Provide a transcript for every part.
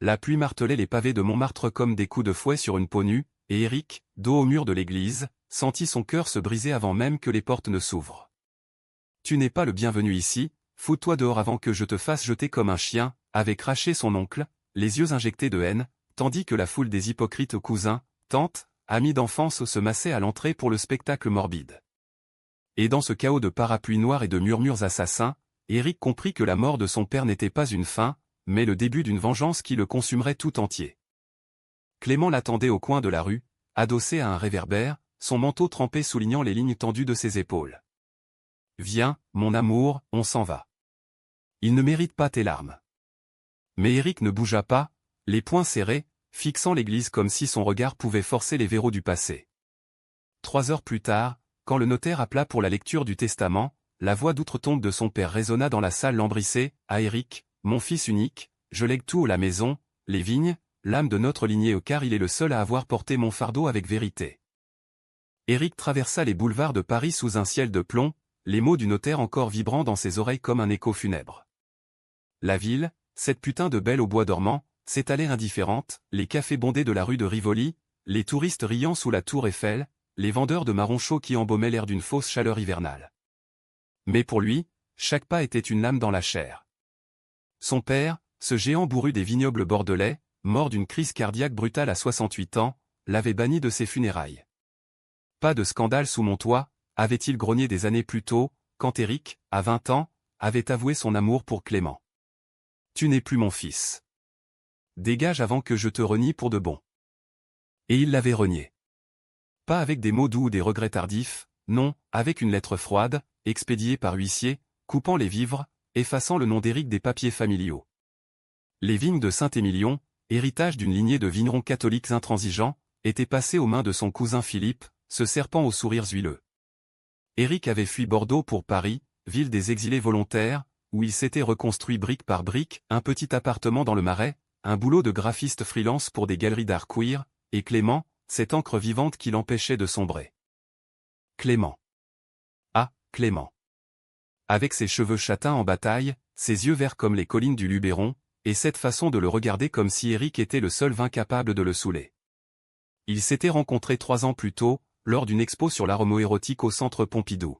La pluie martelait les pavés de Montmartre comme des coups de fouet sur une peau nue, et Éric, dos au mur de l'église, sentit son cœur se briser avant même que les portes ne s'ouvrent. « Tu n'es pas le bienvenu ici, fous-toi dehors avant que je te fasse jeter comme un chien », avait craché son oncle, les yeux injectés de haine, tandis que la foule des hypocrites cousins, tantes, amis d'enfance se massait à l'entrée pour le spectacle morbide. Et dans ce chaos de parapluies noirs et de murmures assassins, Éric comprit que la mort de son père n'était pas une fin, mais le début d'une vengeance qui le consumerait tout entier. Clément l'attendait au coin de la rue, adossé à un réverbère, son manteau trempé soulignant les lignes tendues de ses épaules. « Viens, mon amour, on s'en va. Il ne mérite pas tes larmes. » Mais Éric ne bougea pas, les poings serrés, fixant l'église comme si son regard pouvait forcer les verrous du passé. 3 heures plus tard, quand le notaire appela pour la lecture du testament, la voix d'outre-tombe de son père résonna dans la salle lambrissée. « À Éric, mon fils unique, je lègue tout à la maison, les vignes, l'âme de notre lignée car il est le seul à avoir porté mon fardeau avec vérité. » Éric traversa les boulevards de Paris sous un ciel de plomb, les mots du notaire encore vibrant dans ses oreilles comme un écho funèbre. La ville, cette putain de belle au bois dormant, s'étalait indifférente, les cafés bondés de la rue de Rivoli, les touristes riant sous la tour Eiffel, les vendeurs de marrons chauds qui embaumaient l'air d'une fausse chaleur hivernale. Mais pour lui, chaque pas était une lame dans la chair. Son père, ce géant bourru des vignobles bordelais, mort d'une crise cardiaque brutale à 68 ans, l'avait banni de ses funérailles. Pas de scandale sous mon toit, avait-il grogné des années plus tôt, quand Éric, à 20 ans, avait avoué son amour pour Clément. « Tu n'es plus mon fils. Dégage avant que je te renie pour de bon. » Et il l'avait renié. Pas avec des mots doux ou des regrets tardifs, non, avec une lettre froide, expédiée par huissier, coupant les vivres, effaçant le nom d'Éric des papiers familiaux. Les vignes de Saint-Émilion, héritage d'une lignée de vignerons catholiques intransigeants, étaient passées aux mains de son cousin Philippe, ce serpent aux sourires huileux. Éric avait fui Bordeaux pour Paris, ville des exilés volontaires, où il s'était reconstruit brique par brique, un petit appartement dans le Marais, un boulot de graphiste freelance pour des galeries d'art queer, et Clément, cette encre vivante qui l'empêchait de sombrer. Clément. Ah, Clément. Avec ses cheveux châtains en bataille, ses yeux verts comme les collines du Luberon, et cette façon de le regarder comme si Éric était le seul vin capable de le saouler. Ils s'étaient rencontrés 3 ans plus tôt, lors d'une expo sur l'art homo-érotique au Centre Pompidou.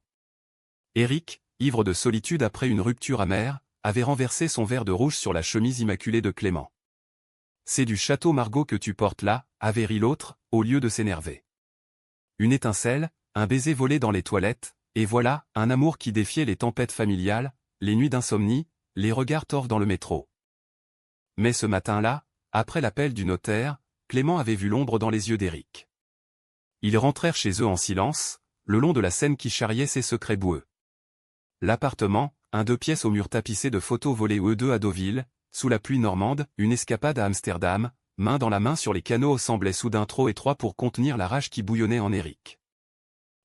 Éric, ivre de solitude après une rupture amère, avait renversé son verre de rouge sur la chemise immaculée de Clément. « C'est du château Margaux que tu portes là », avait ri l'autre, au lieu de s'énerver. Une étincelle, un baiser volé dans les toilettes, et voilà, un amour qui défiait les tempêtes familiales, les nuits d'insomnie, les regards torves dans le métro. Mais ce matin-là, après l'appel du notaire, Clément avait vu l'ombre dans les yeux d'Éric. Ils rentrèrent chez eux en silence, le long de la Seine qui charriait ses secrets boueux. L'appartement, un 2 pièces aux murs tapissés de photos volées E2 à Deauville, sous la pluie normande, une escapade à Amsterdam, main dans la main sur les canaux semblait soudain trop étroit pour contenir la rage qui bouillonnait en Éric.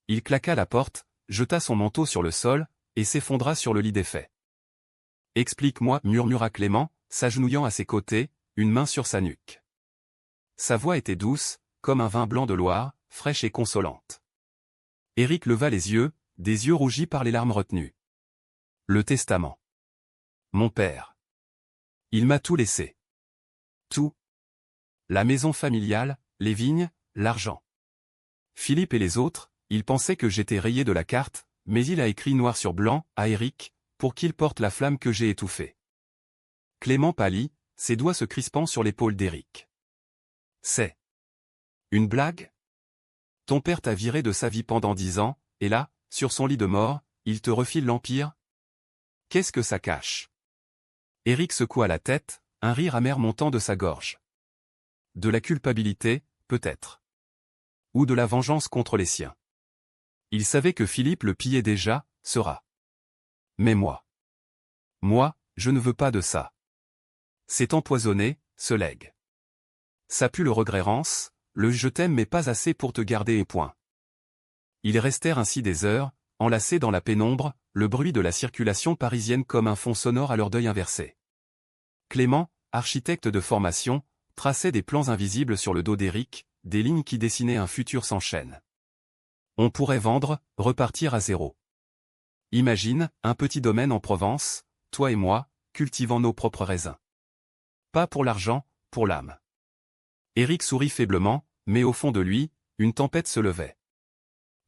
Il claqua la porte, jeta son manteau sur le sol, et s'effondra sur le lit défait. « Explique-moi, » murmura Clément, s'agenouillant à ses côtés, une main sur sa nuque. Sa voix était douce, comme un vin blanc de Loire, fraîche et consolante. Éric leva les yeux, des yeux rougis par les larmes retenues. « Le testament. Mon père. Il m'a tout laissé. Tout. La maison familiale, les vignes, l'argent. Philippe et les autres, ils pensaient que j'étais rayé de la carte, mais il a écrit noir sur blanc, à Éric, pour qu'il porte la flamme que j'ai étouffée. » Clément pâlit, ses doigts se crispant sur l'épaule d'Éric. « C'est une blague ? Ton père t'a viré de sa vie pendant 10 ans, et là, sur son lit de mort, il te refile l'empire ? Qu'est-ce que ça cache ?» Éric secoua la tête, un rire amer montant de sa gorge. De la culpabilité, peut-être. Ou de la vengeance contre les siens. Il savait que Philippe le pillait déjà, sera. Mais moi, je ne veux pas de ça. C'est empoisonné, ce legs. Ça pue le regret rance, le je t'aime mais pas assez pour te garder et point. Ils restèrent ainsi des heures, enlacés dans la pénombre, le bruit de la circulation parisienne comme un fond sonore à leur deuil inversé. Clément, architecte de formation, traçait des plans invisibles sur le dos d'Éric, des lignes qui dessinaient un futur sans chaîne. On pourrait vendre, repartir à zéro. Imagine, un petit domaine en Provence, toi et moi, cultivant nos propres raisins. Pas pour l'argent, pour l'âme. Éric sourit faiblement, mais au fond de lui, une tempête se levait.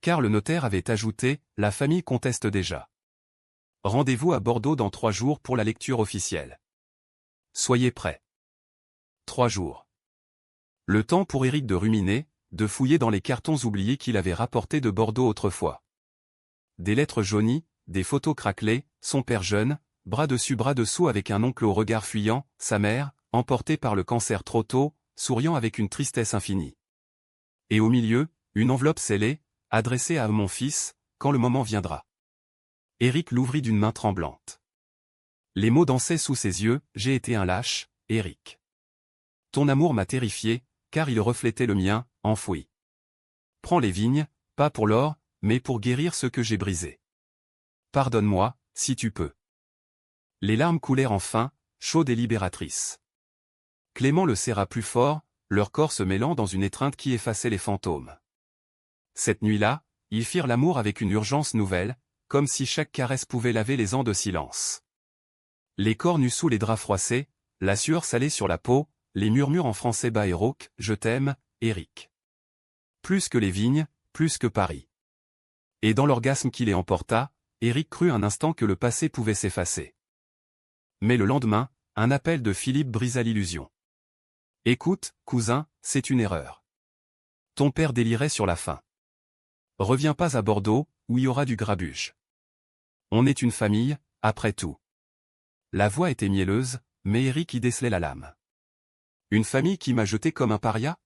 Car le notaire avait ajouté, la famille conteste déjà. Rendez-vous à Bordeaux dans 3 jours pour la lecture officielle. Soyez prêts. 3 jours. Le temps pour Éric de ruminer, de fouiller dans les cartons oubliés qu'il avait rapportés de Bordeaux autrefois. Des lettres jaunies, des photos craquelées, son père jeune, bras dessus bras dessous avec un oncle au regard fuyant, sa mère, emportée par le cancer trop tôt, souriant avec une tristesse infinie. Et au milieu, une enveloppe scellée, adressée à mon fils, quand le moment viendra. Éric l'ouvrit d'une main tremblante. Les mots dansaient sous ses yeux, j'ai été un lâche, Éric. Ton amour m'a terrifié, car il reflétait le mien, enfoui. Prends les vignes, pas pour l'or, mais pour guérir ce que j'ai brisé. Pardonne-moi, si tu peux. Les larmes coulèrent enfin, chaudes et libératrices. Clément le serra plus fort, leur corps se mêlant dans une étreinte qui effaçait les fantômes. Cette nuit-là, ils firent l'amour avec une urgence nouvelle, comme si chaque caresse pouvait laver les ans de silence. Les corps nus sous les draps froissés, la sueur salée sur la peau, les murmures en français bas et rauque, je t'aime, Éric. Plus que les vignes, plus que Paris. Et dans l'orgasme qui les emporta, Éric crut un instant que le passé pouvait s'effacer. Mais le lendemain, un appel de Philippe brisa l'illusion. Écoute, cousin, c'est une erreur. Ton père délirait sur la faim. Reviens pas à Bordeaux, où il y aura du grabuge. On est une famille, après tout. La voix était mielleuse, mais Éric y décelait la lame. Une famille qui m'a jeté comme un paria?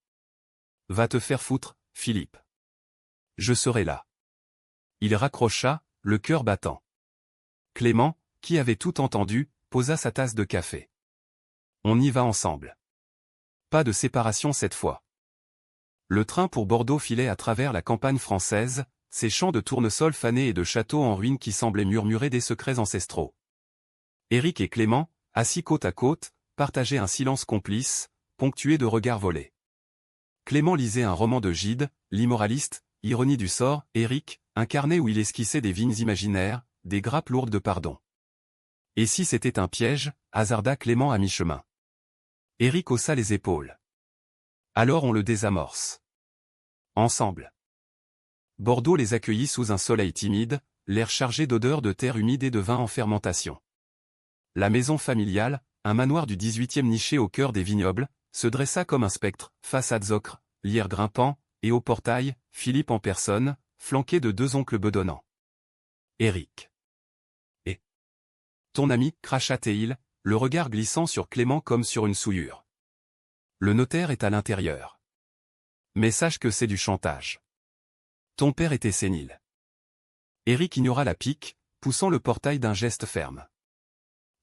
Va te faire foutre, Philippe. Je serai là. Il raccrocha, le cœur battant. Clément, qui avait tout entendu, posa sa tasse de café. On y va ensemble. Pas de séparation cette fois. Le train pour Bordeaux filait à travers la campagne française, ses champs de tournesols fanés et de châteaux en ruines qui semblaient murmurer des secrets ancestraux. Éric et Clément, assis côte à côte, partageaient un silence complice, ponctué de regards volés. Clément lisait un roman de Gide, l'immoraliste, ironie du sort, Éric, un carnet où il esquissait des vignes imaginaires, des grappes lourdes de pardon. Et si c'était un piège, hasarda Clément à mi-chemin. Éric haussa les épaules. Alors on le désamorce. Ensemble. Bordeaux les accueillit sous un soleil timide, l'air chargé d'odeurs de terre humide et de vin en fermentation. La maison familiale, un manoir du XVIIIe niché au cœur des vignobles, se dressa comme un spectre, façades ocre, lierre grimpant, et au portail, Philippe en personne, flanqué de 2 oncles bedonnants. Éric. Et ton ami, cracha Théil, le regard glissant sur Clément comme sur une souillure. Le notaire est à l'intérieur. Mais sache que c'est du chantage. Ton père était sénile. Éric ignora la pique, poussant le portail d'un geste ferme.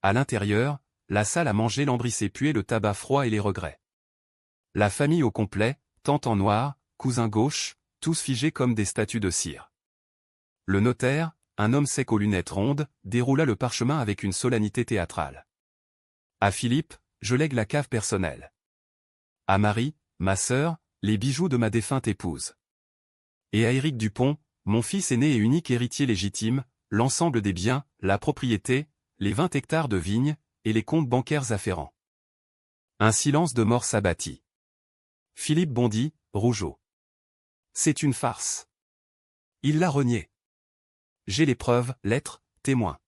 À l'intérieur, la salle à manger lambrissait puer le tabac froid et les regrets. La famille au complet, tante en noir, cousin gauche, tous figés comme des statues de cire. Le notaire, un homme sec aux lunettes rondes, déroula le parchemin avec une solennité théâtrale. À Philippe, je lègue la cave personnelle. À Marie, ma sœur, les bijoux de ma défunte épouse. Et à Éric Dupont, mon fils aîné et unique héritier légitime, l'ensemble des biens, la propriété, les 20 hectares de vignes, et les comptes bancaires afférents. Un silence de mort s'abattit. Philippe bondit, rougeaud. C'est une farce. Il l'a renié. J'ai les preuves, lettres, témoins.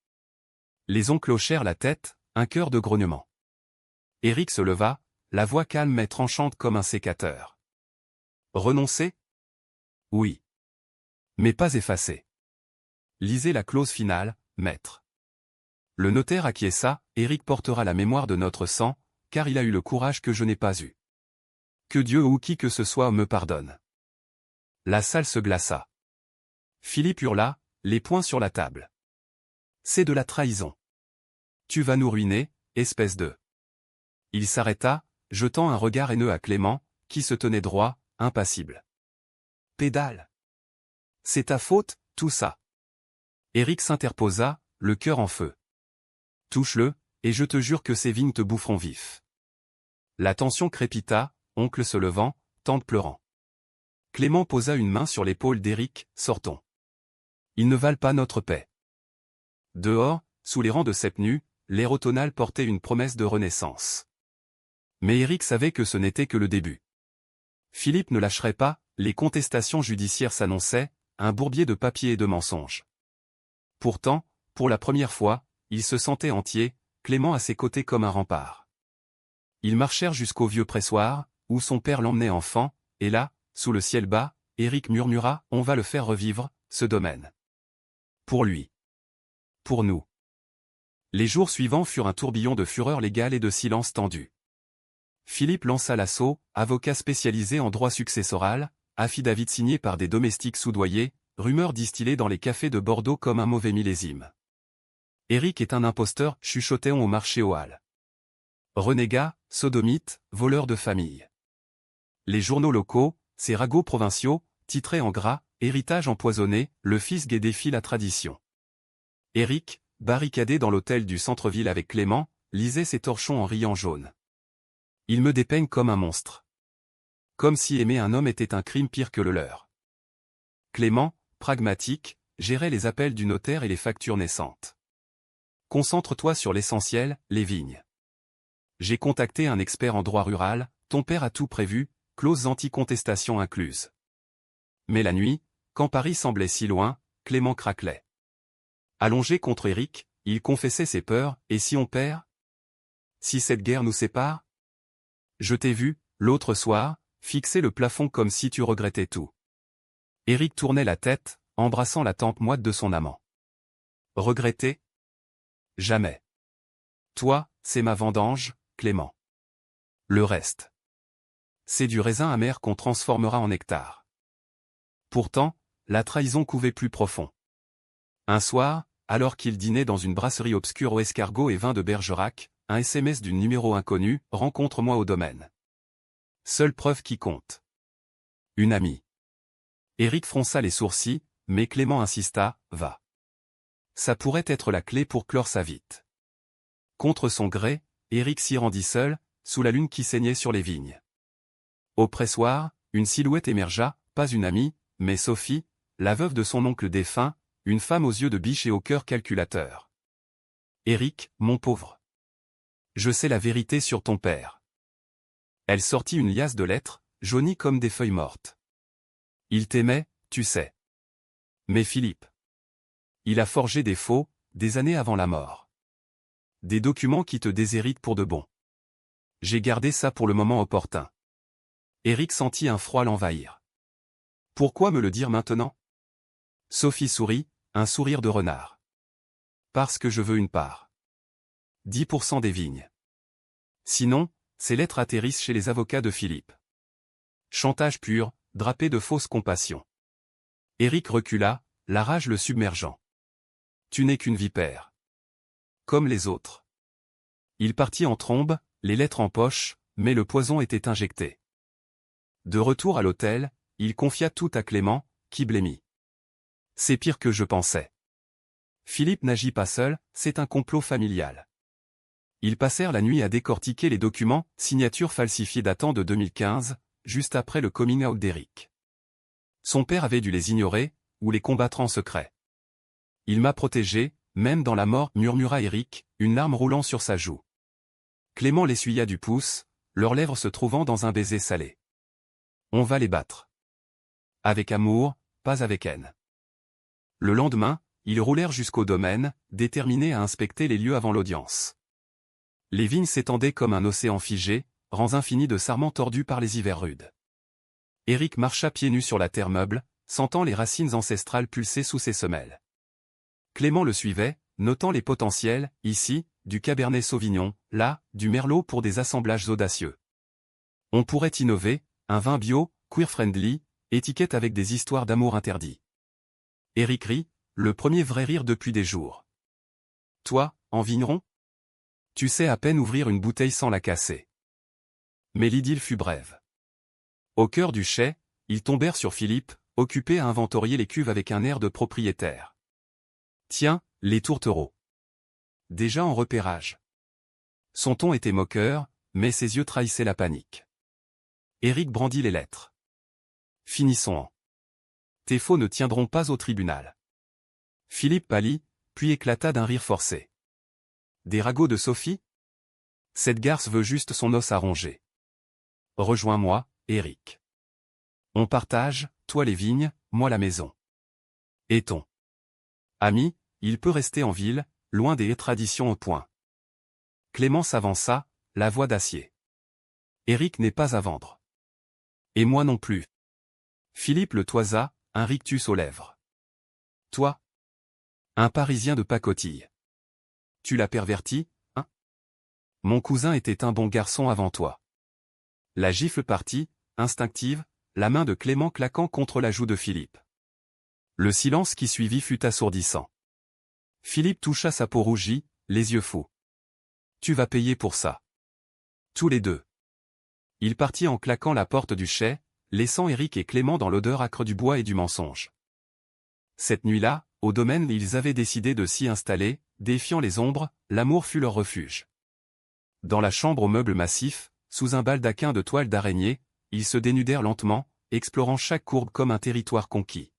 Les oncles hochèrent la tête, un cœur de grognement. Éric se leva, la voix calme mais tranchante comme un sécateur. Renoncer? Oui. Mais pas effacer. Lisez la clause finale, maître. Le notaire acquiesça, Éric portera la mémoire de notre sang, car il a eu le courage que je n'ai pas eu. Que Dieu ou qui que ce soit me pardonne. La salle se glaça. Philippe hurla, les poings sur la table. C'est de la trahison. Tu vas nous ruiner, espèce de... Il s'arrêta, jetant un regard haineux à Clément, qui se tenait droit, impassible. Pédale. C'est ta faute, tout ça. Éric s'interposa, le cœur en feu. Touche-le, et je te jure que ces vignes te boufferont vif. La tension crépita, oncle se levant, tante pleurant. Clément posa une main sur l'épaule d'Éric, sortons. Ils ne valent pas notre paix. Dehors, sous les rangs de cèpes nus, l'air automnal portait une promesse de renaissance. Mais Éric savait que ce n'était que le début. Philippe ne lâcherait pas, les contestations judiciaires s'annonçaient, un bourbier de papiers et de mensonges. Pourtant, pour la première fois, il se sentait entier, Clément à ses côtés comme un rempart. Ils marchèrent jusqu'au vieux pressoir, où son père l'emmenait enfant, et là, sous le ciel bas, Éric murmura « On va le faire revivre, ce domaine. Pour lui. Pour nous. » Les jours suivants furent un tourbillon de fureur légale et de silence tendu. Philippe lança l'assaut, avocat spécialisé en droit successoral, affidavit signé par des domestiques soudoyés, rumeurs distillées dans les cafés de Bordeaux comme un mauvais millésime. Éric est un imposteur, chuchotait-on au marché aux Halles. Renégat, sodomite, voleur de famille. Les journaux locaux, ces ragots provinciaux, titraient en gras, héritage empoisonné, le fisc et défie la tradition. Éric, barricadé dans l'hôtel du centre-ville avec Clément, lisait ses torchons en riant jaune. Il me dépeigne comme un monstre. Comme si aimer un homme était un crime pire que le leur. Clément, pragmatique, gérait les appels du notaire et les factures naissantes. Concentre-toi sur l'essentiel, les vignes. J'ai contacté un expert en droit rural, ton père a tout prévu, clauses anti-contestation incluses. Mais la nuit, quand Paris semblait si loin, Clément craquelait. Allongé contre Éric, il confessait ses peurs, et si on perd? Si cette guerre nous sépare? Je t'ai vu, l'autre soir, fixer le plafond comme si tu regrettais tout. Éric tournait la tête, embrassant la tempe moite de son amant. Regretter? Jamais. Toi, c'est ma vendange, Clément. Le reste. C'est du raisin amer qu'on transformera en nectar. Pourtant, la trahison couvait plus profond. Un soir, alors qu'il dînait dans une brasserie obscure aux escargots et vins de Bergerac, un SMS d'une numéro inconnu, « Rencontre-moi au domaine. » Seule preuve qui compte. Une amie. Éric fronça les sourcils, mais Clément insista, « Va. » Ça pourrait être la clé pour clore sa vite. Contre son gré, Éric s'y rendit seul, sous la lune qui saignait sur les vignes. Au pressoir, une silhouette émergea, pas une amie, mais Sophie, la veuve de son oncle défunt, une femme aux yeux de biche et au cœur calculateur. « Éric, mon pauvre. Je sais la vérité sur ton père. » Elle sortit une liasse de lettres, jaunies comme des feuilles mortes. « Il t'aimait, tu sais. Mais Philippe. Il a forgé des faux, des années avant la mort. Des documents qui te déshéritent pour de bon. J'ai gardé ça pour le moment opportun. » Éric sentit un froid l'envahir. « Pourquoi me le dire maintenant ?» Sophie sourit, un sourire de renard. « Parce que je veux une part. 10% des vignes. Sinon, ces lettres atterrissent chez les avocats de Philippe. » Chantage pur, drapé de fausse compassion. Éric recula, la rage le submergeant. « Tu n'es qu'une vipère. Comme les autres. » Il partit en trombe, les lettres en poche, mais le poison était injecté. De retour à l'hôtel, il confia tout à Clément, qui blêmit. « C'est pire que je pensais. Philippe n'agit pas seul, c'est un complot familial. » Ils passèrent la nuit à décortiquer les documents, signatures falsifiées datant de 2015, juste après le coming out d'Éric. Son père avait dû les ignorer, ou les combattre en secret. « Il m'a protégé, même dans la mort, » murmura Éric, une larme roulant sur sa joue. Clément l'essuya du pouce, leurs lèvres se trouvant dans un baiser salé. « On va les battre. Avec amour, pas avec haine. » Le lendemain, ils roulèrent jusqu'au domaine, déterminés à inspecter les lieux avant l'audience. Les vignes s'étendaient comme un océan figé, rangs infinis de sarments tordus par les hivers rudes. Éric marcha pieds nus sur la terre meuble, sentant les racines ancestrales pulser sous ses semelles. Clément le suivait, notant les potentiels, ici, du Cabernet Sauvignon, là, du Merlot pour des assemblages audacieux. On pourrait innover, un vin bio, queer-friendly, étiquette avec des histoires d'amour interdits. Éric rit, le premier vrai rire depuis des jours. « Toi, en vigneron ? Tu sais à peine ouvrir une bouteille sans la casser. » Mais l'idylle fut brève. Au cœur du chai, ils tombèrent sur Philippe, occupé à inventorier les cuves avec un air de propriétaire. « Tiens, les tourtereaux. Déjà en repérage. » Son ton était moqueur, mais ses yeux trahissaient la panique. Éric brandit les lettres. « Finissons-en. Tes faux ne tiendront pas au tribunal. » Philippe pâlit, puis éclata d'un rire forcé. « Des ragots de Sophie ? Cette garce veut juste son os à ronger. Rejoins-moi, Éric. On partage, toi les vignes, moi la maison. Et ton ami, il peut rester en ville, loin des traditions au point. Clément s'avança, la voix d'acier. Éric n'est pas à vendre. Et moi non plus. Philippe le toisa, un rictus aux lèvres. Toi? Un Parisien de pacotille. Tu l'as perverti, hein? Mon cousin était un bon garçon avant toi. La gifle partit, instinctive, la main de Clément claquant contre la joue de Philippe. Le silence qui suivit fut assourdissant. Philippe toucha sa peau rougie, les yeux fous. Tu vas payer pour ça. Tous les deux. Il partit en claquant la porte du chai, laissant Éric et Clément dans l'odeur âcre du bois et du mensonge. Cette nuit-là, au domaine ils avaient décidé de s'y installer, défiant les ombres, l'amour fut leur refuge. Dans la chambre aux meubles massifs, sous un baldaquin de toile d'araignée, ils se dénudèrent lentement, explorant chaque courbe comme un territoire conquis.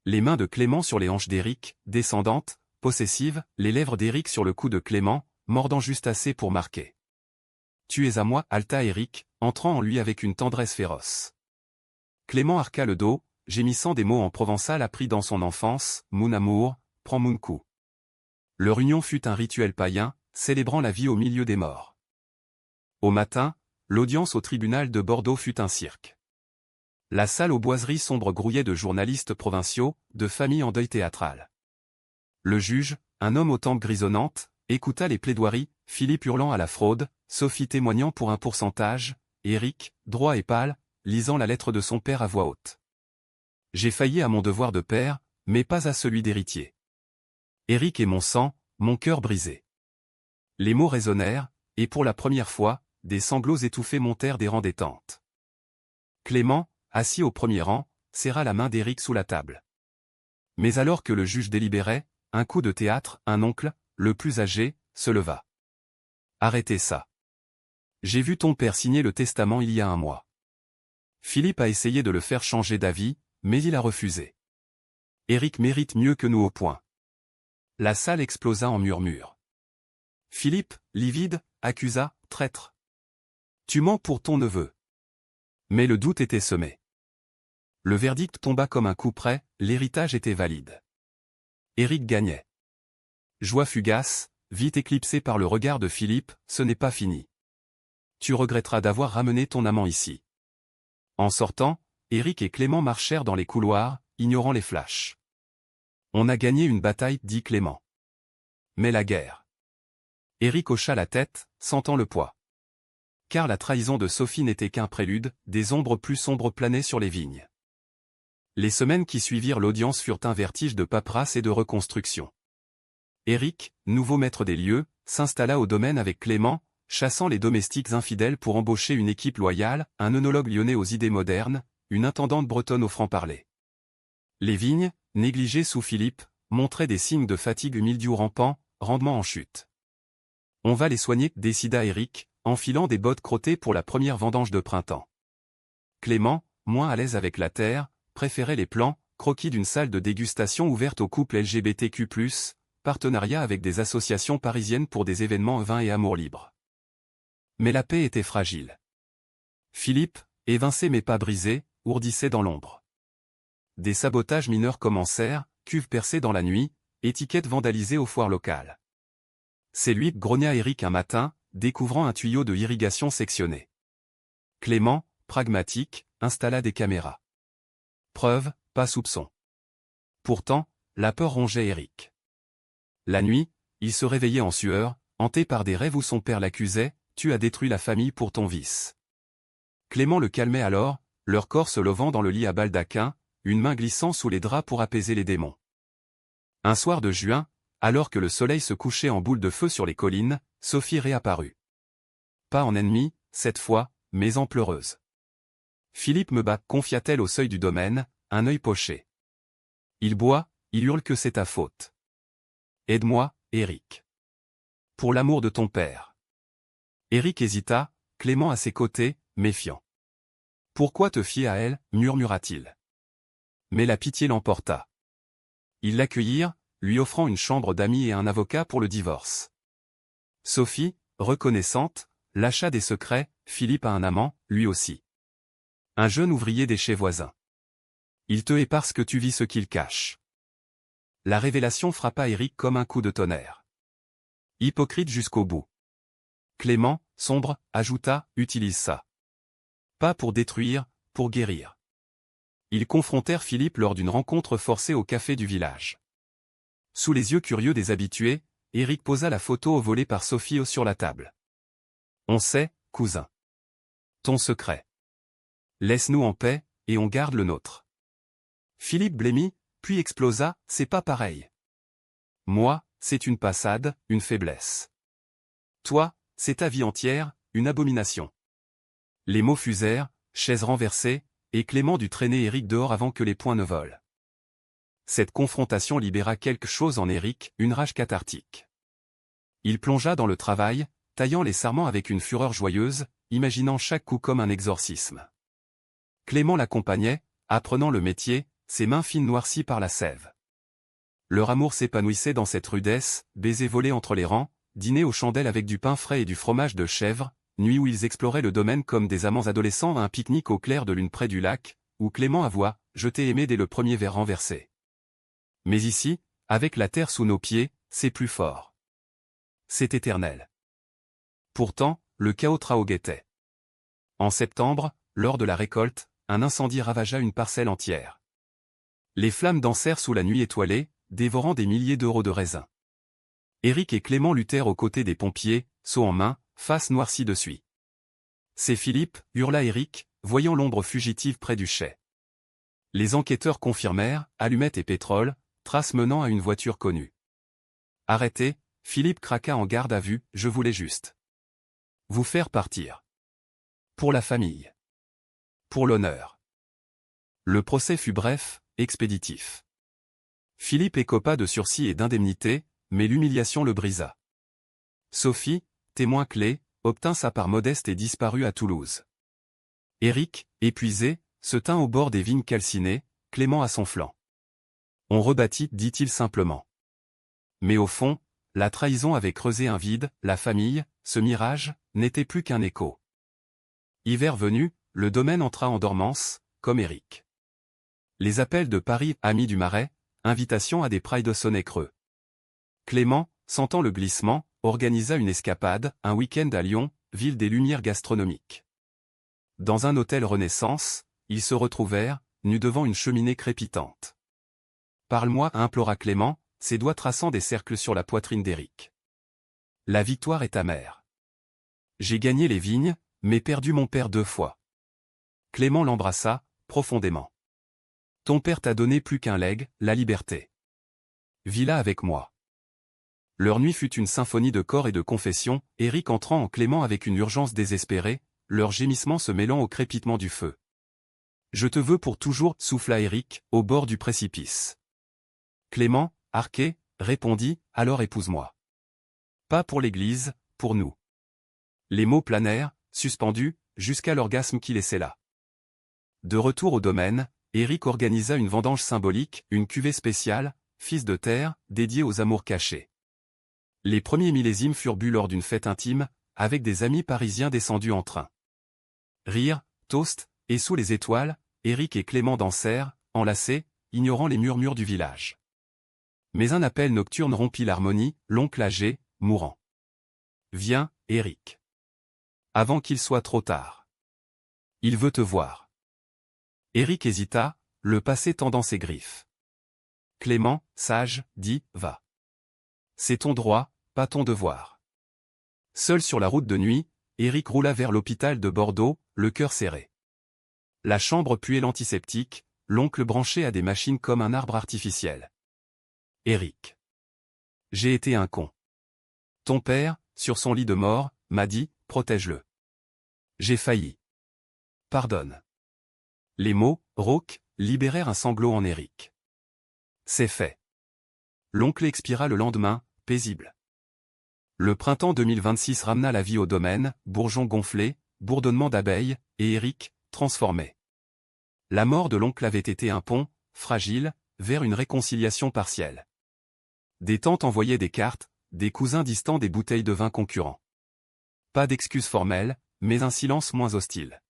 Les mains de Clément sur les hanches d'Éric, descendantes, possessives, les lèvres d'Éric sur le cou de Clément, mordant juste assez pour marquer. « Tu es à moi, halta Éric, entrant en lui avec une tendresse féroce. Clément arqua le dos, gémissant des mots en provençal appris dans son enfance, « Mon amour, prends mon coup ». Leur union fut un rituel païen, célébrant la vie au milieu des morts. Au matin, l'audience au tribunal de Bordeaux fut un cirque. La salle aux boiseries sombres grouillait de journalistes provinciaux, de familles en deuil théâtral. Le juge, un homme aux tempes grisonnantes, écouta les plaidoiries, Philippe hurlant à la fraude, Sophie témoignant pour un pourcentage, Éric, droit et pâle, lisant la lettre de son père à voix haute. J'ai failli à mon devoir de père, mais pas à celui d'héritier. Éric est mon sang, mon cœur brisé. Les mots résonnèrent, et pour la première fois, des sanglots étouffés montèrent des rangs des tentes. Clément, assis au premier rang, serra la main d'Éric sous la table. Mais alors que le juge délibérait, un coup de théâtre, un oncle, le plus âgé, se leva. Arrêtez ça. J'ai vu ton père signer le testament il y a un mois. Philippe a essayé de le faire changer d'avis, mais il a refusé. Éric mérite mieux que nous au point. La salle explosa en murmures. Philippe, livide, accusa, traître. Tu mens pour ton neveu. Mais le doute était semé. Le verdict tomba comme un coup près, l'héritage était valide. Éric gagnait. Joie fugace, vite éclipsée par le regard de Philippe, ce n'est pas fini. Tu regretteras d'avoir ramené ton amant ici. En sortant, Éric et Clément marchèrent dans les couloirs, ignorant les flashs. On a gagné une bataille, dit Clément. Mais la guerre. Éric hocha la tête, sentant le poids. Car la trahison de Sophie n'était qu'un prélude, des ombres plus sombres planaient sur les vignes. Les semaines qui suivirent l'audience furent un vertige de paperasse et de reconstruction. Éric, nouveau maître des lieux, s'installa au domaine avec Clément, chassant les domestiques infidèles pour embaucher une équipe loyale, un œnologue lyonnais aux idées modernes, une intendante bretonne au franc-parler. Les vignes, négligées sous Philippe, montraient des signes de fatigue mildiou rampant, rendement en chute. On va les soigner, décida Éric, enfilant des bottes crottées pour la première vendange de printemps. Clément, moins à l'aise avec la terre, préférait les plans, croquis d'une salle de dégustation ouverte aux couples LGBTQ+, partenariat avec des associations parisiennes pour des événements vin et amour libre. Mais la paix était fragile. Philippe, évincé mais pas brisé, ourdissait dans l'ombre. Des sabotages mineurs commencèrent, cuves percées dans la nuit, étiquettes vandalisées aux foires locales. C'est lui, grogna Éric un matin, découvrant un tuyau de irrigation sectionné. Clément, pragmatique, installa des caméras. Preuve, pas soupçon. Pourtant, la peur rongeait Éric. La nuit, il se réveillait en sueur, hanté par des rêves où son père l'accusait, « Tu as détruit la famille pour ton vice ». Clément le calmait alors, leur corps se levant dans le lit à baldaquin, une main glissant sous les draps pour apaiser les démons. Un soir de juin, alors que le soleil se couchait en boule de feu sur les collines, Sophie réapparut. Pas en ennemie, cette fois, mais en pleureuse. Philippe me bat, confia-t-elle au seuil du domaine, un œil poché. Il boit, il hurle que c'est ta faute. Aide-moi, Éric. Pour l'amour de ton père. Éric hésita, Clément à ses côtés, méfiant. Pourquoi te fier à elle, murmura-t-il. Mais la pitié l'emporta. Ils l'accueillirent, lui offrant une chambre d'amis et un avocat pour le divorce. Sophie, reconnaissante, lâcha des secrets, Philippe a un amant, lui aussi. Un jeune ouvrier des chez voisins. Il te hait parce que tu vis ce qu'il cache. La révélation frappa Éric comme un coup de tonnerre. Hypocrite jusqu'au bout. Clément, sombre, ajouta, utilise ça. Pas pour détruire, pour guérir. Ils confrontèrent Philippe lors d'une rencontre forcée au café du village. Sous les yeux curieux des habitués, Éric posa la photo volée par Sophie sur la table. On sait, cousin. Ton secret. Laisse-nous en paix, et on garde le nôtre. Philippe blêmit, puis explosa, c'est pas pareil. Moi, c'est une passade, une faiblesse. Toi, c'est ta vie entière, une abomination. Les mots fusèrent, chaises renversées, et Clément dut traîner Éric dehors avant que les poings ne volent. Cette confrontation libéra quelque chose en Éric, une rage cathartique. Il plongea dans le travail, taillant les sarments avec une fureur joyeuse, imaginant chaque coup comme un exorcisme. Clément l'accompagnait, apprenant le métier, ses mains fines noircies par la sève. Leur amour s'épanouissait dans cette rudesse, baisers volés entre les rangs, dîner aux chandelles avec du pain frais et du fromage de chèvre, nuit où ils exploraient le domaine comme des amants adolescents à un pique-nique au clair de lune près du lac, où Clément avoua « Je t'ai aimé dès le premier verre renversé ». Mais ici, avec la terre sous nos pieds, c'est plus fort. C'est éternel. Pourtant, le chaos guettait. En septembre, lors de la récolte, un incendie ravagea une parcelle entière. Les flammes dansèrent sous la nuit étoilée, dévorant des milliers d'euros de raisins. Éric et Clément luttèrent aux côtés des pompiers, seau en main, face noircie de suie. C'est Philippe, hurla Éric, voyant l'ombre fugitive près du chai. Les enquêteurs confirmèrent, allumettes et pétrole, traces menant à une voiture connue. Arrêté, Philippe craqua en garde à vue, je voulais juste vous faire partir. Pour la famille. Pour l'honneur. Le procès fut bref, expéditif. Philippe écopa de sursis et d'indemnité, mais l'humiliation le brisa. Sophie, témoin clé, obtint sa part modeste et disparut à Toulouse. Éric, épuisé, se tint au bord des vignes calcinées, Clément à son flanc. On rebâtit, dit-il simplement. Mais au fond, la trahison avait creusé un vide, la famille, ce mirage, n'était plus qu'un écho. Hiver venu, le domaine entra en dormance, comme Éric. Les appels de Paris, amis du Marais, invitation à des prides sonnaient creux. Clément, sentant le glissement, organisa une escapade, un week-end à Lyon, ville des lumières gastronomiques. Dans un hôtel Renaissance, ils se retrouvèrent, nus devant une cheminée crépitante. Parle-moi, implora Clément, ses doigts traçant des cercles sur la poitrine d'Éric. La victoire est amère. J'ai gagné les vignes, mais perdu mon père 2 fois. Clément l'embrassa, profondément. Ton père t'a donné plus qu'un legs, la liberté. Vis-la avec moi. Leur nuit fut une symphonie de corps et de confessions, Éric entrant en Clément avec une urgence désespérée, leurs gémissements se mêlant au crépitement du feu. Je te veux pour toujours, souffla Éric, au bord du précipice. Clément, arqué, répondit, alors épouse-moi. Pas pour l'Église, pour nous. Les mots planèrent, suspendus, jusqu'à l'orgasme qui les scella. De retour au domaine, Éric organisa une vendange symbolique, une cuvée spéciale, fils de terre, dédiée aux amours cachés. Les premiers millésimes furent bu lors d'une fête intime, avec des amis parisiens descendus en train. Rire, toast, et sous les étoiles, Éric et Clément dansèrent, enlacés, ignorant les murmures du village. Mais un appel nocturne rompit l'harmonie, l'oncle âgé, mourant. Viens, Éric. Avant qu'il soit trop tard. Il veut te voir. Éric hésita, le passé tendant ses griffes. Clément, sage, dit, va. C'est ton droit, pas ton devoir. Seul sur la route de nuit, Éric roula vers l'hôpital de Bordeaux, le cœur serré. La chambre puait l'antiseptique, l'oncle branché à des machines comme un arbre artificiel. Éric. J'ai été un con. Ton père, sur son lit de mort, m'a dit, protège-le. J'ai failli. Pardonne. Les mots, rauques, libérèrent un sanglot en Éric. C'est fait. L'oncle expira le lendemain, paisible. Le printemps 2026 ramena la vie au domaine, bourgeons gonflés, bourdonnement d'abeilles, et Éric, transformé. La mort de l'oncle avait été un pont, fragile, vers une réconciliation partielle. Des tantes envoyaient des cartes, des cousins distants des bouteilles de vin concurrents. Pas d'excuses formelles, mais un silence moins hostile.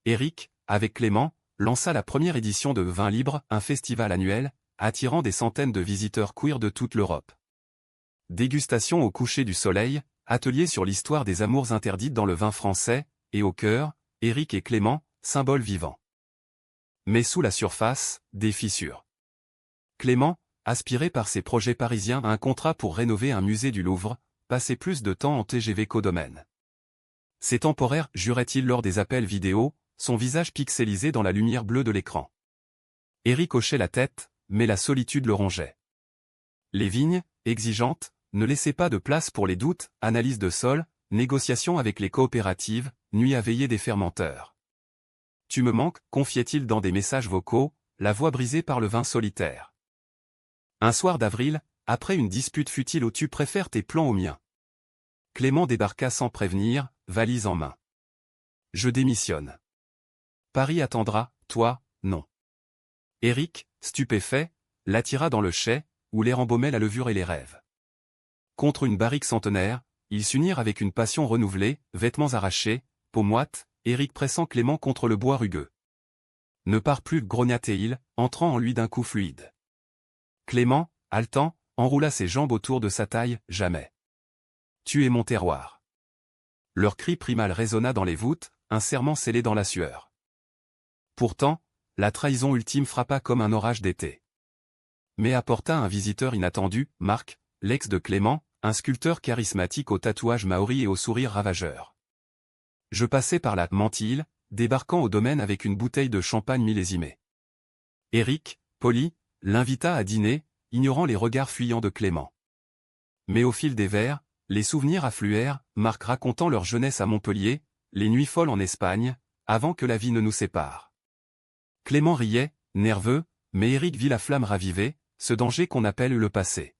Éric, avec Clément, lança la première édition de Vin Libre, un festival annuel, attirant des centaines de visiteurs queer de toute l'Europe. Dégustation au coucher du soleil, atelier sur l'histoire des amours interdites dans le vin français, et au cœur, Éric et Clément, symboles vivants. Mais sous la surface, des fissures. Clément, aspiré par ses projets parisiens à un contrat pour rénover un musée du Louvre, passait plus de temps en TGV qu'au domaine. C'est temporaire, jurait-il lors des appels vidéo, son visage pixelisé dans la lumière bleue de l'écran. Éric hochait la tête, mais la solitude le rongeait. Les vignes, exigeantes, ne laissaient pas de place pour les doutes, analyse de sol, négociations avec les coopératives, nuit à veiller des fermenteurs. Tu me manques, confiait-il dans des messages vocaux, la voix brisée par le vin solitaire. Un soir d'avril, après une dispute futile où tu préfères tes plans aux miens. Clément débarqua sans prévenir, valise en main. Je démissionne. Paris attendra, toi, non. Éric, stupéfait, l'attira dans le chai, où l'air embaumait la levure et les rêves. Contre une barrique centenaire, ils s'unirent avec une passion renouvelée, vêtements arrachés, peau moite, Éric pressant Clément contre le bois rugueux. Ne pars plus, grogna-t-il, entrant en lui d'un coup fluide. Clément, haletant, enroula ses jambes autour de sa taille, jamais. Tu es mon terroir. Leur cri primal résonna dans les voûtes, un serment scellé dans la sueur. Pourtant, la trahison ultime frappa comme un orage d'été. Mais apporta un visiteur inattendu, Marc, l'ex de Clément, un sculpteur charismatique au tatouage maori et au sourire ravageur. Je passais par là, mentit-il, débarquant au domaine avec une bouteille de champagne millésimée. Éric, poli, l'invita à dîner, ignorant les regards fuyants de Clément. Mais au fil des verres, les souvenirs affluèrent, Marc racontant leur jeunesse à Montpellier, les nuits folles en Espagne, avant que la vie ne nous sépare. Clément riait, nerveux, mais Éric vit la flamme ravivée, ce danger qu'on appelle le passé.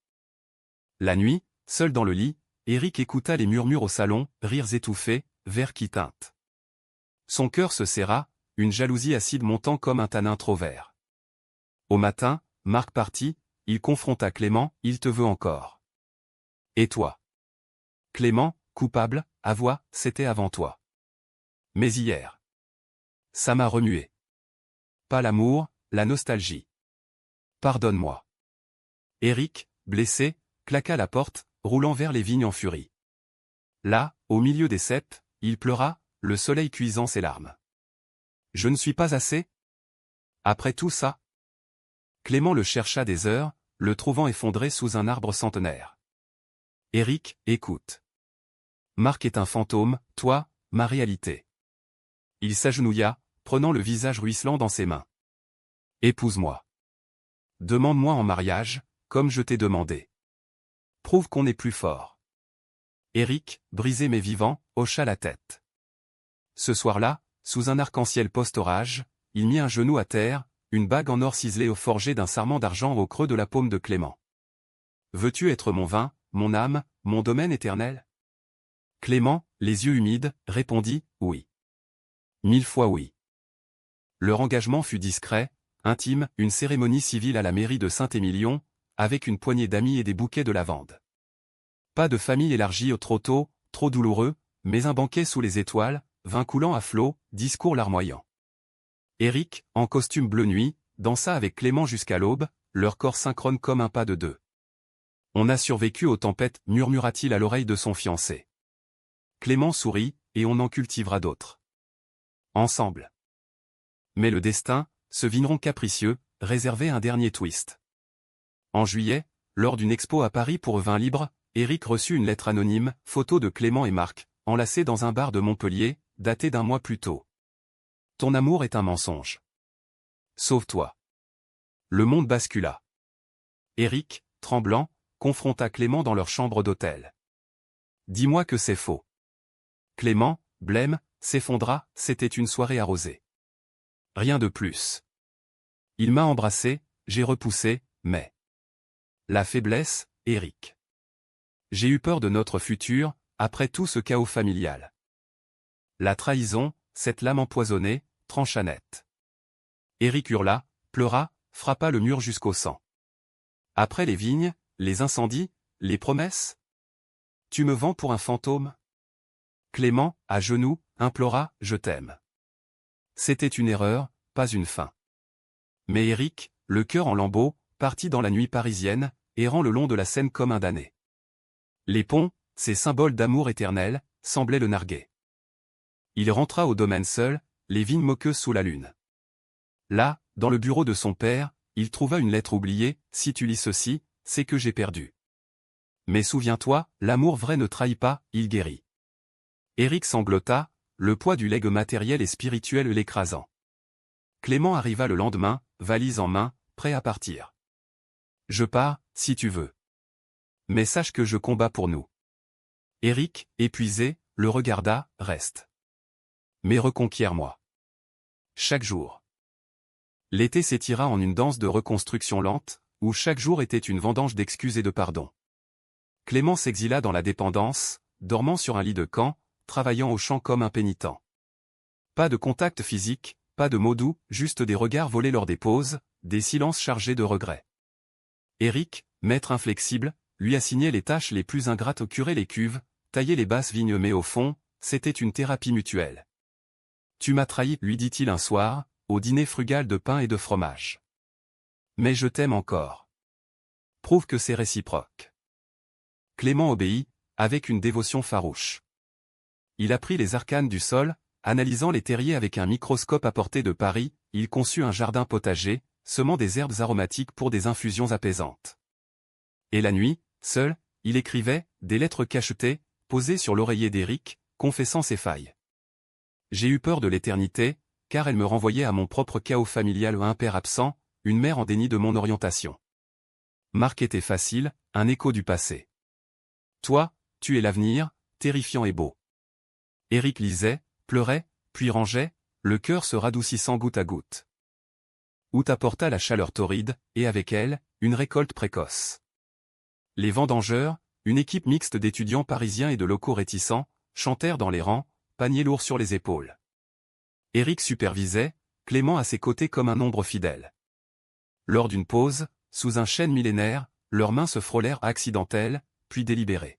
La nuit, seul dans le lit, Éric écouta les murmures au salon, rires étouffés, verres qui tintent. Son cœur se serra, une jalousie acide montant comme un tanin trop vert. Au matin, Marc partit, il confronta Clément, il te veut encore. Et toi? Clément, coupable, avoua, c'était avant toi. Mais hier. Ça m'a remué. Pas l'amour, la nostalgie. Pardonne-moi. Éric, blessé, claqua la porte, roulant vers les vignes en furie. Là, au milieu des ceps, il pleura, le soleil cuisant ses larmes. Je ne suis pas assez? Après tout ça? Clément le chercha des heures, le trouvant effondré sous un arbre centenaire. Éric, écoute. Marc est un fantôme, toi, ma réalité. Il s'agenouilla, prenant le visage ruisselant dans ses mains. Épouse-moi. Demande-moi en mariage, comme je t'ai demandé. Prouve qu'on est plus fort. Éric, brisé mais vivant, hocha la tête. Ce soir-là, sous un arc-en-ciel post-orage, il mit un genou à terre, une bague en or ciselée au forgé d'un sarment d'argent au creux de la paume de Clément. Veux-tu être mon vin, mon âme, mon domaine éternel? Clément, les yeux humides, répondit, oui. 1000 fois oui. Leur engagement fut discret, intime, une cérémonie civile à la mairie de Saint-Émilion, avec une poignée d'amis et des bouquets de lavande. Pas de famille élargie au trop tôt, trop douloureux, mais un banquet sous les étoiles, vin coulant à flots, discours larmoyants. Éric, en costume bleu nuit, dansa avec Clément jusqu'à l'aube, leur corps synchrone comme un pas de deux. On a survécu aux tempêtes, murmura-t-il à l'oreille de son fiancé. Clément sourit, et on en cultivera d'autres. Ensemble. Mais le destin, ce vigneron capricieux, réservait un dernier twist. En juillet, lors d'une expo à Paris pour Vin Libre, Éric reçut une lettre anonyme, photo de Clément et Marc, enlacés dans un bar de Montpellier, datée d'un mois plus tôt. Ton amour est un mensonge. Sauve-toi. Le monde bascula. Éric, tremblant, confronta Clément dans leur chambre d'hôtel. Dis-moi que c'est faux. Clément, blême, s'effondra, c'était une soirée arrosée. Rien de plus. Il m'a embrassé, j'ai repoussé, mais... La faiblesse, Éric. J'ai eu peur de notre futur, après tout ce chaos familial. La trahison, cette lame empoisonnée, trancha net. Éric hurla, pleura, frappa le mur jusqu'au sang. Après les vignes, les incendies, les promesses? Tu me vends pour un fantôme? Clément, à genoux, implora « Je t'aime ». C'était une erreur, pas une fin. Mais Éric, le cœur en lambeaux, partit dans la nuit parisienne, errant le long de la Seine comme un damné. Les ponts, ces symboles d'amour éternel, semblaient le narguer. Il rentra au domaine seul, les vignes moqueuses sous la lune. Là, dans le bureau de son père, il trouva une lettre oubliée « Si tu lis ceci, c'est que j'ai perdu. Mais souviens-toi, l'amour vrai ne trahit pas, il guérit. » Éric sanglota, le poids du legs matériel et spirituel l'écrasant. Clément arriva le lendemain, valise en main, prêt à partir. « Je pars, si tu veux. Mais sache que je combats pour nous. » Éric, épuisé, le regarda, « Reste. Mais reconquiers-moi. » Chaque jour. L'été s'étira en une danse de reconstruction lente, où chaque jour était une vendange d'excuses et de pardon. Clément s'exila dans la dépendance, dormant sur un lit de camp, travaillant au champ comme un pénitent. Pas de contact physique, pas de mots doux, juste des regards volés lors des pauses, des silences chargés de regrets. Éric, maître inflexible, lui assignait les tâches les plus ingrates, curer les cuves, tailler les basses vignes, mais au fond, c'était une thérapie mutuelle. « Tu m'as trahi, lui dit-il un soir, au dîner frugal de pain et de fromage. Mais je t'aime encore. Prouve que c'est réciproque. » Clément obéit, avec une dévotion farouche. Il apprit les arcanes du sol, analysant les terriers avec un microscope apporté de Paris, il conçut un jardin potager, semant des herbes aromatiques pour des infusions apaisantes. Et la nuit, seul, il écrivait, des lettres cachetées, posées sur l'oreiller d'Éric, confessant ses failles. J'ai eu peur de l'éternité, car elle me renvoyait à mon propre chaos familial, un père absent, une mère en déni de mon orientation. Marc était facile, un écho du passé. Toi, tu es l'avenir, terrifiant et beau. Éric lisait, pleurait, puis rangeait, le cœur se radoucissant goutte à goutte. Août apporta la chaleur torride, et avec elle, une récolte précoce. Les vendangeurs, une équipe mixte d'étudiants parisiens et de locaux réticents, chantèrent dans les rangs, paniers lourds sur les épaules. Éric supervisait, Clément à ses côtés comme un ombre fidèle. Lors d'une pause, sous un chêne millénaire, leurs mains se frôlèrent accidentelles, puis délibérées.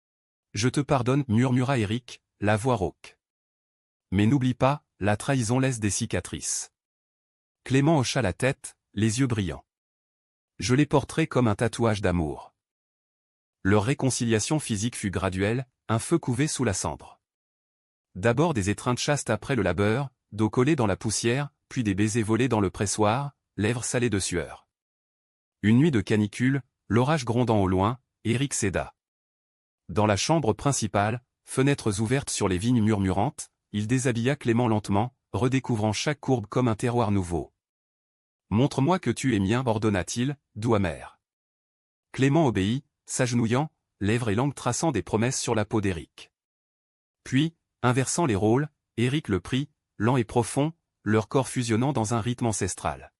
« Je te pardonne, murmura Éric, la voix rauque. Mais n'oublie pas, la trahison laisse des cicatrices. » Clément hocha la tête, les yeux brillants. « Je les porterai comme un tatouage d'amour. » Leur réconciliation physique fut graduelle, un feu couvé sous la cendre. D'abord des étreintes chastes après le labeur, dos collé dans la poussière, puis des baisers volés dans le pressoir, lèvres salées de sueur. Une nuit de canicule, l'orage grondant au loin, Éric céda. Dans la chambre principale, fenêtres ouvertes sur les vignes murmurantes, il déshabilla Clément lentement, redécouvrant chaque courbe comme un terroir nouveau. « Montre-moi que tu es mien, ordonna-t-il, doux amer. » Clément obéit, s'agenouillant, lèvres et langue traçant des promesses sur la peau d'Éric. Puis, inversant les rôles, Éric le prit, lent et profond, leur corps fusionnant dans un rythme ancestral.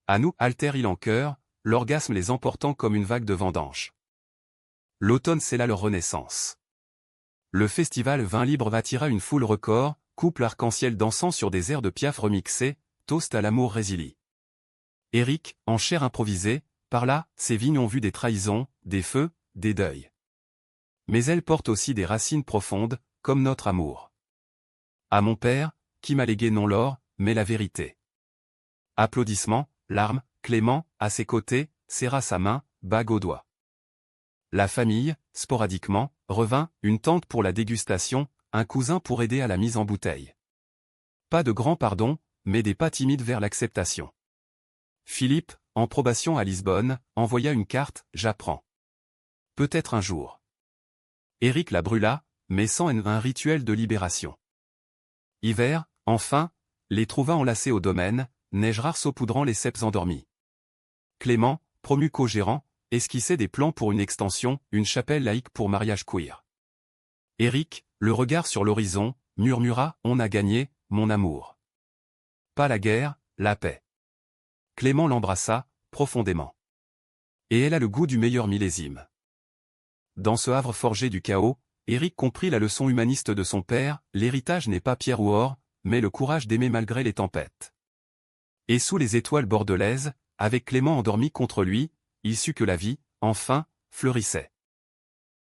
À nous, altère-il en chœur, l'orgasme les emportant comme une vague de vendange. L'automne scella leur renaissance. Le festival Vin Libre attira une foule record, couple arc-en-ciel dansant sur des airs de Piaf remixés, toast à l'amour résilie. Éric, en chair improvisée, par là, ces vignes ont vu des trahisons, des feux, des deuils. Mais elles portent aussi des racines profondes, comme notre amour. À mon père, qui m'a légué non l'or, mais la vérité. Applaudissements, larmes, Clément, à ses côtés, serra sa main, bague au doigt. La famille, sporadiquement, revint, une tante pour la dégustation, un cousin pour aider à la mise en bouteille. Pas de grand pardon, mais des pas timides vers l'acceptation. Philippe, en probation à Lisbonne, envoya une carte, « J'apprends. Peut-être un jour. » Éric la brûla, mais sans un rituel de libération. Hiver, enfin, les trouva enlacés au domaine, neige rare saupoudrant les ceps endormis. Clément, promu co-gérant, esquissait des plans pour une extension, une chapelle laïque pour mariage queer. Éric, le regard sur l'horizon, murmura « On a gagné, mon amour. Pas la guerre, la paix. » Clément l'embrassa, profondément. Et elle a le goût du meilleur millésime. Dans ce havre forgé du chaos, Éric comprit la leçon humaniste de son père, l'héritage n'est pas pierre ou or, mais le courage d'aimer malgré les tempêtes. Et sous les étoiles bordelaises, avec Clément endormi contre lui, il sut que la vie, enfin, fleurissait.